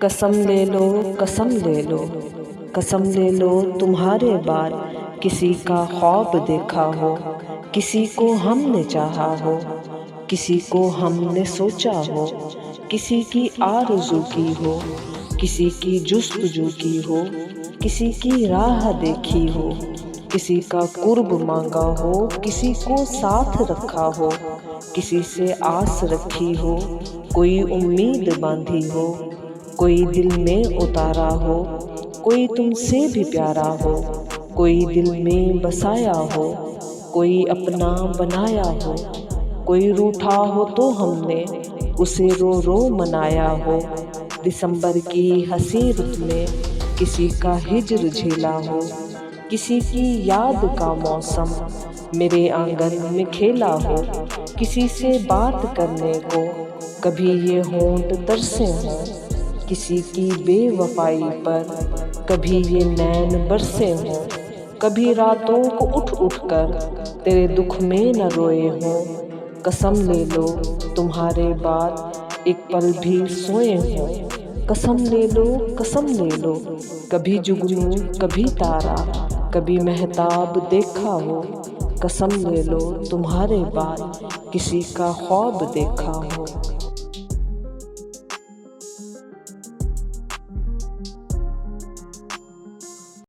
कसम ले लो, कसम ले लो, कसम ले लो तुम्हारे बाद किसी का ख्वाब देखा हो, किसी को हमने चाहा हो, किसी को हमने सोचा हो, किसी की आरज़ू की हो, किसी की जुस्तजू की हो, किसी की राह देखी हो, किसी का कुर्ब मांगा हो, किसी को साथ रखा हो, किसी से आस रखी हो, कोई उम्मीद बांधी हो, कोई दिल में उतारा हो, कोई तुमसे भी प्यारा हो, कोई दिल में बसाया हो, कोई अपना बनाया हो, कोई रूठा हो तो हमने उसे रो रो मनाया हो, दिसंबर की हंसी रुत में किसी का हिज्र झेला हो, किसी की याद का मौसम मेरे आंगन में खेला हो, किसी से बात करने को कभी ये होंठ तरसे हों, किसी की बेवफाई पर कभी ये नैन बरसे हों, कभी रातों को उठ उठ कर तेरे दुख में न रोए हों, कसम ले लो तुम्हारे बाद एक पल भी सोए हों, कसम ले लो, कसम ले लो, कभी जुगनू कभी तारा कभी महताब देखा हो, कसम ले लो तुम्हारे बाद किसी का ख्वाब देखा हो।